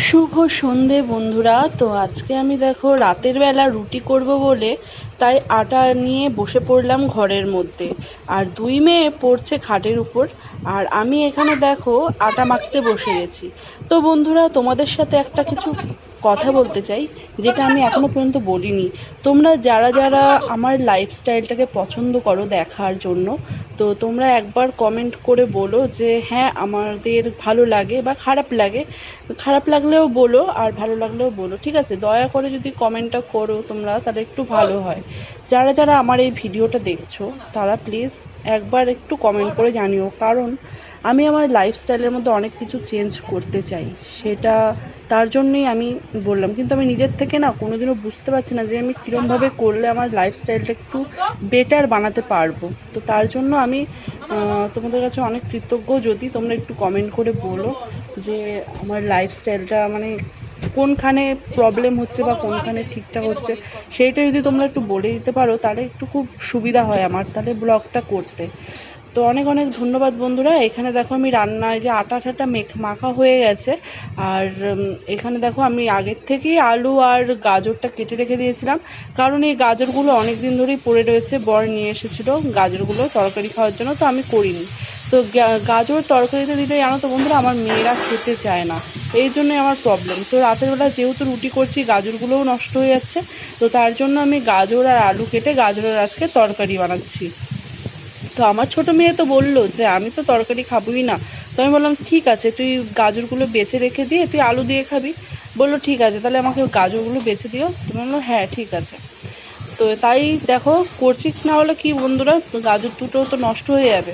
শুভ সন্ধে বন্ধুরা। তো আজকে আমি দেখো রাতের বেলা রুটি করব বলে তাই আটা নিয়ে বসে পড়লাম ঘরের মধ্যে। আর দুই মেয়ে পড়ছে খাটের উপর, আর আমি এখানে দেখো আটা মাখতে বসে গেছি। তো বন্ধুরা, তোমাদের সাথে একটা কিছু কথা বলতে চাই, যেটা আমি এখনো পর্যন্ত বলিনি। তোমরা যারা যারা আমার লাইফস্টাইলটাকে পছন্দ করো দেখার জন্য, তো তোমরা একবার কমেন্ট করে বলো যে হ্যাঁ আমাদের ভালো লাগে বা খারাপ লাগে। খারাপ লাগলেও বলো আর ভালো লাগলেও বলো, ঠিক আছে? দয়া করে যদি কমেন্টটা করো তোমরা, তাহলে একটু ভালো হয়। যারা যারা আমার এই ভিডিওটা দেখছো তারা প্লিজ একবার একটু কমেন্ট করে জানিও, কারণ আমি আমার লাইফস্টাইলের মধ্যে অনেক কিছু চেঞ্জ করতে চাই। সেটা তার জন্যই আমি বললাম, কিন্তু আমি নিজের থেকে না কোনোদিনও বুঝতে পারছি না যে আমি কীরমভাবে করলে আমার লাইফস্টাইলটা একটু বেটার বানাতে পারবো। তো তার জন্য আমি তোমাদের কাছে অনেক কৃতজ্ঞ যদি তোমরা একটু কমেন্ট করে বলো যে আমার লাইফস্টাইলটা মানে কোনখানে প্রবলেম হচ্ছে বা কোনখানে ঠিকঠাক হচ্ছে। সেইটা যদি তোমরা একটু বলে দিতে পারো তাহলে একটু খুব সুবিধা হয় আমার, তাহলে ব্লগটা করতে। তো অনেক অনেক ধন্যবাদ বন্ধুরা। এখানে দেখো আমি রান্নায় যে আটা ঠাটা মাখা হয়ে গেছে। আর এখানে দেখো আমি আগের থেকেই আলু আর গাজরটা কেটে রেখে দিয়েছিলাম, কারণ এই গাজরগুলো অনেক দিন ধরেই পড়ে রয়েছে। বর নিয়ে এসেছিলো গাজরগুলো তরকারি খাওয়ার জন্য, তো আমি করিনি। তো গাজর তরকারিতে দিলে জানো তো বন্ধুরা, আমার মেয়েরা খেতে চায় না, এই জন্যই আমার প্রবলেম। তো রাতের বেলা যেহেতু রুটি করছি, গাজরগুলোও নষ্ট হয়ে যাচ্ছে, তো তার জন্য আমি গাজর আর আলু কেটে গাজরের আজকে তরকারি বানাচ্ছি। তো আমার ছোটো মেয়ে তো বললো যে আমি তো তরকারি খাবোই না। তো আমি বললাম ঠিক আছে, তুই গাজরগুলো বেছে রেখে দিয়ে তুই আলু দিয়ে খাবি। বললো ঠিক আছে, তাহলে আমাকে গাজরগুলো বেছে দিও। তুমি বললো হ্যাঁ ঠিক আছে। তো তাই দেখো করছি, না হলে কি বন্ধুরা, গাজর দুটো তো নষ্ট হয়ে যাবে।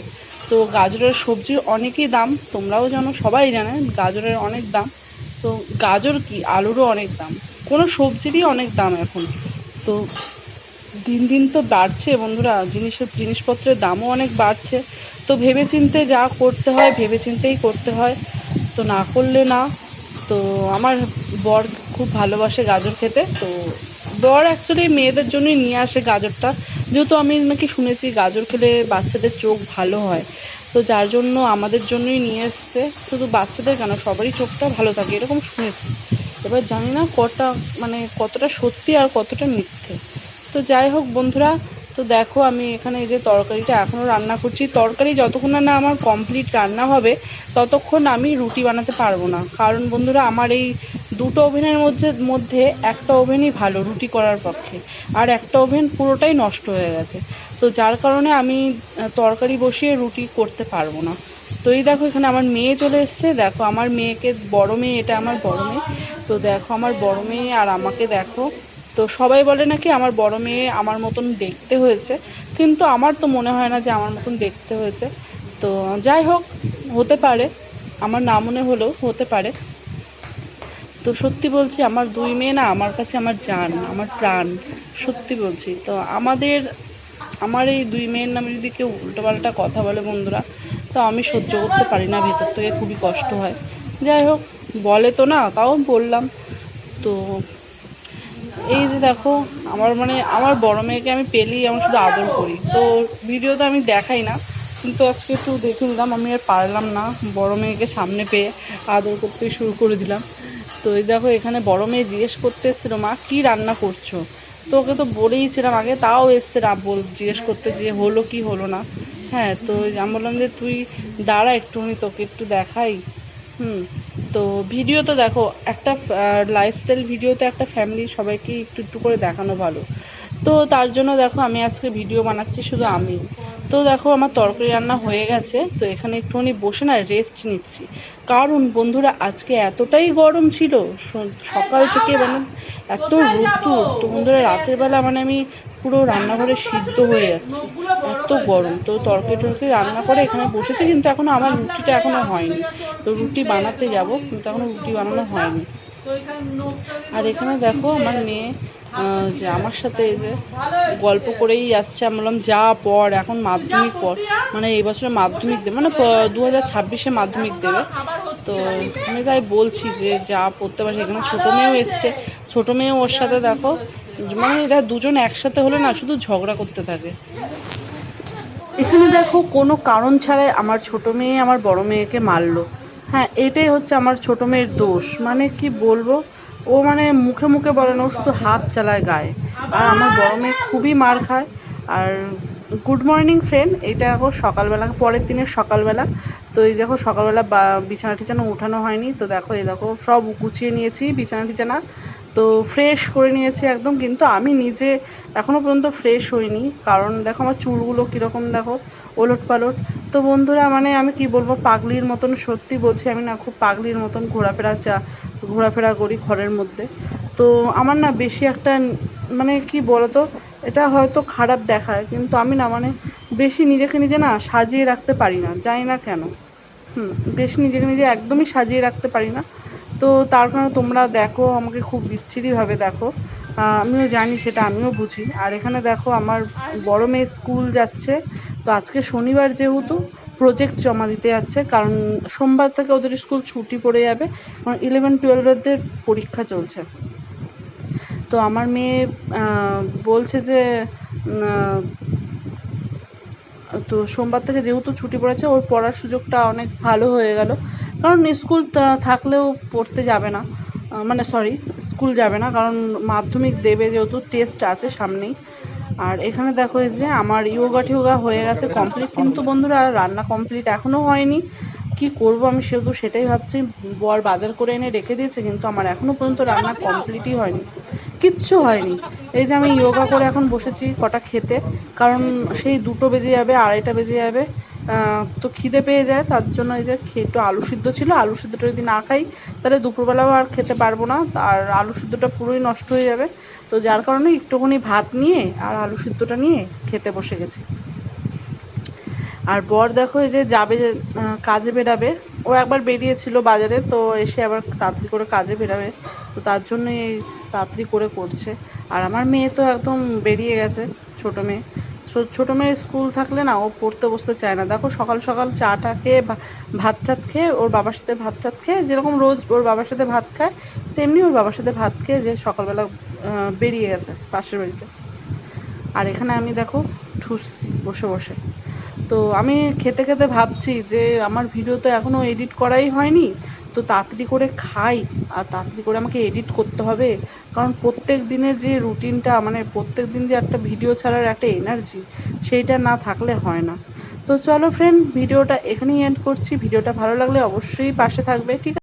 তো গাজরের সবজির অনেকই দাম, তোমরাও জানো, সবাই জানে গাজরের অনেক দাম। তো গাজর কি, আলুরও অনেক দাম, কোনো সবজিরই অনেক দাম এখন। তো দিন দিন তো বাড়ছে বন্ধুরা, জিনিসপত্রের দামও অনেক বাড়ছে। তো ভেবেচিন্তে যা করতে হয় ভেবেচিন্তেই করতে হয়, তো না করলে না। তো আমার বর খুব ভালোবাসে গাজর খেতে। তো বর অ্যাকচুয়ালি মেয়েদের জন্যই নিয়ে আসে গাজরটা, যেহেতু আমি নাকি শুনেছি গাজর খেলে বাচ্চাদের চোখ ভালো হয়। তো যার জন্য আমাদের জন্যই নিয়ে এসছে। শুধু বাচ্চাদের কেন, সবারই চোখটা ভালো থাকে এরকম শুনেছি। এবার জানি না কতটা সত্যি আর কতটা মিথ্যে। তো যাই হোক বন্ধুরা, তো দেখো আমি এখানে এই যে তরকারিটা এখনও রান্না করছি। তরকারি যতক্ষণ না আমার কমপ্লিট রান্না হবে ততক্ষণ আমি রুটি বানাতে পারবো না, কারণ বন্ধুরা আমার এই দুটো ওভেনের মধ্যে একটা ওভেনই ভালো রুটি করার পক্ষে, আর একটা ওভেন পুরোটাই নষ্ট হয়ে গেছে। তো যার কারণে আমি তরকারি বসিয়ে রুটি করতে পারবো না। তো এই দেখো এখানে আমার মেয়ে চলে এসছে। দেখো আমার মেয়েকে, বড় মেয়ে, এটা আমার বড় মেয়ে। তো দেখো আমার বড় মেয়ে আর আমাকে দেখো। তো সবাই বলে নাকি আমার বড় মেয়ে আমার মতন দেখতে হয়েছে, কিন্তু আমার তো মনে হয় না যে আমার মতন দেখতে হয়েছে। তো যাই হোক, হতে পারে, আমার না মনে হলেও হতে পারে। তো সত্যি বলছি, আমার দুই মেয়ে না আমার কাছে আমার জান, আমার প্রাণ, সত্যি বলছি। তো আমার এই দুই মেয়ের নামে যদি কেউ উল্টোপাল্টা কথা বলে বন্ধুরা, তো আমি সহ্য করতে পারি না, ভেতর থেকে খুবই কষ্ট হয়। যাই হোক, বলে তো না, তাও বললাম। তো এই যে দেখো আমার বড় মেয়েকে আমি পেলেই আমি শুধু আদর করি। তো ভিডিওতে আমি দেখাই না, কিন্তু আজকে একটু দেখে নিলাম, আমি আর পারলাম না, বড় মেয়েকে সামনে পেয়ে আদর করতে শুরু করে দিলাম। তো এই দেখো এখানে বড় মেয়ে জিজ্ঞেস করতে এসেছিলো, মা কী রান্না করছো? তো ওকে তো বলেইছিলাম আগে, তাও এসছে জিজ্ঞেস করতে যে হলো কি হলো না। হ্যাঁ, তো আমি বললাম যে তুই দাঁড়া একটুখানি, তোকে একটু দেখাই। হুম। তো ভিডিওতে দেখো একটা লাইফস্টাইল ভিডিওতে একটা ফ্যামিলি সবাইকে একটু একটু করে দেখানো ভালো। তো তার জন্য দেখো আমি আজকে ভিডিও বানাচ্ছি শুধু আমি। তো দেখো আমার তরকারি রান্না হয়ে গেছে, তো এখানে একটুখানি বসে না রেস্ট নিচ্ছি। কারণ বন্ধুরা আজকে এতটাই গরম ছিল, সকাল থেকে এত রোদ্দুর। তো বন্ধুরা রাতের বেলা আমি পুরো রান্নাঘরে সিদ্ধ হয়ে যাচ্ছি, এত গরম। তো তরকারি রান্না করে এখানে বসেছি, কিন্তু এখনো আমার রুটিটা এখনো হয়নি। তো রুটি বানাতে যাব, কিন্তু এখনো রুটি বানানো হয়নি। আর এখানে দেখো আমার মেয়ে যে আমার সাথে এই যে গল্প করেই যাচ্ছে। আমি বললাম যা পড়, এখন মাধ্যমিক পড়, এই বছর মাধ্যমিক দেবে, 2026-এ মাধ্যমিক দেবে। তো আমি তাই বলছি যে যা পড়তে পারছি। এখানে ছোটো মেয়েও এসছে, ছোটো মেয়েও ওর সাথে দেখো, এরা দুজন একসাথে হলে না শুধু ঝগড়া করতে থাকে। এখানে দেখো কোনো কারণ ছাড়াই আমার ছোটো মেয়ে আমার বড় মেয়েকে মারলো। হ্যাঁ, এটাই হচ্ছে আমার ছোট মেয়ের দোষ। মানে কি বলবো, ও মানে মুখে মুখে বলে না, ও শুধু হাত চালায় গায়ে। আর আমার বড় মেয়ে খুবই মার খায়। আর গুড মর্নিং ফ্রেন্ড, এটা এখন সকালবেলা, পরের দিনের সকালবেলা। তো এই দেখো সকালবেলা বিছানা টিছানা উঠানো হয়নি, তো দেখো এই দেখো সব গুছিয়ে নিয়েছি বিছানা টিছানা, তো ফ্রেশ করে নিয়েছি একদম। কিন্তু আমি নিজে এখনও পর্যন্ত ফ্রেশ হইনি, কারণ দেখো আমার চুলগুলো কীরকম দেখো, ওলট পালট। তো বন্ধুরা মানে আমি কি বলবো, পাগলির মতন, সত্যি বলছি আমি না খুব পাগলির মতন ঘোরাফেরা করি ঘরের মধ্যে। তো আমার না বেশি একটা মানে কি বলতো, এটা হয়তো খারাপ দেখায়, কিন্তু আমি না মানে বেশি নিজেকে নিজে না সাজিয়ে রাখতে পারি না, জানি না কেন। বেশি নিজেকে নিজে একদমই সাজিয়ে রাখতে পারি না। তো তার কারণে তোমরা দেখো আমাকে খুব বিচ্ছিরিভাবে দেখো, আমিও জানি সেটা, আমিও বুঝি। আর এখানে দেখো আমার বড় মেয়ে স্কুল যাচ্ছে। তো আজকে শনিবার যেহেতু প্রজেক্ট জমা দিতে যাচ্ছে, কারণ সোমবার থেকে ওদের স্কুল ছুটি পড়ে যাবে, কারণ 11-12 পরীক্ষা চলছে। তো আমার মেয়ে বলছে যে তো সোমবার থেকে যেহেতু ছুটি পড়েছে, ওর পড়ার সুযোগটা অনেক ভালো হয়ে গেল, কারণ স্কুল থাকলেও পড়তে যাবে না, মানে সরি, স্কুল যাবে না, কারণ মাধ্যমিক দেবে যেহেতু, টেস্ট আছে সামনেই। আর এখানে দেখো এই যে আমার ইয়োগা টিয়োগা হয়ে গেছে কমপ্লিট, কিন্তু বন্ধুরা রান্না কমপ্লিট এখনও হয়নি। কি করব আমি সেহেতু সেটাই ভাবছি। বর বাজার করে এনে রেখে দিয়েছে, কিন্তু আমার এখনও পর্যন্ত রান্না কমপ্লিটই হয়নি, কিচ্ছু হয়নি। এই যে আমি ইয়োগা করে এখন বসেছি কটা খেতে, কারণ সেই 2টো বেজে যাবে, 2:30টা বেজে যাবে। তো খিদে পেয়ে যায়, তার জন্য এই যে একটু আলু সিদ্ধ ছিল, আলু সিদ্ধটা যদি না খাই তাহলে দুপুরবেলাও আর খেতে পারবো না, আর আলু সিদ্ধটা পুরোই নষ্ট হয়ে যাবে। তো যার কারণে একটুখানি ভাত নিয়ে আর আলু সিদ্ধটা নিয়ে খেতে বসে গেছি। আর বর দেখো এই যে যাবে, কাজে বেরাবে। ও একবার বেরিয়েছিল বাজারে, তো এসে আবার তাড়াতাড়ি করে কাজে বেরাবে, তো তার জন্য এই তাড়াতাড়ি করে করছে। আর আমার মেয়ে তো একদম বেরিয়ে গেছে, ছোটো মেয়ে। ছোটো মেয়ের স্কুল থাকলে না ও পড়তে বসতে চায় না। দেখো সকাল সকাল চাটা খেয়ে ভাত টাত খেয়ে, ওর বাবার সাথে ভাত টাত খেয়ে, যেরকম রোজ ওর বাবার সাথে ভাত খায়, তেমনি ওর বাবার সাথে ভাত খেয়ে যে সকালবেলা বেরিয়ে গেছে পাশের বাড়িতে। আর এখানে আমি দেখো ঠুসছি বসে বসে। তো আমি খেতে খেতে ভাবছি যে আমার ভিডিও তো এখনও এডিট করাই হয়নি, তো তাড়াতাড়ি করে খাই আর তাড়াতাড়ি করে আমাকে এডিট করতে হবে, কারণ প্রত্যেক দিনের যে রুটিনটা, মানে প্রত্যেক দিন যে একটা ভিডিও ছাড়ার একটা এনার্জি, সেইটা না থাকলে হয় না। তো চলো ফ্রেন্ড, ভিডিওটা এখানেই এন্ড করছি। ভিডিওটা ভালো লাগলে অবশ্যই পাশে থাকবে, ঠিক আছে?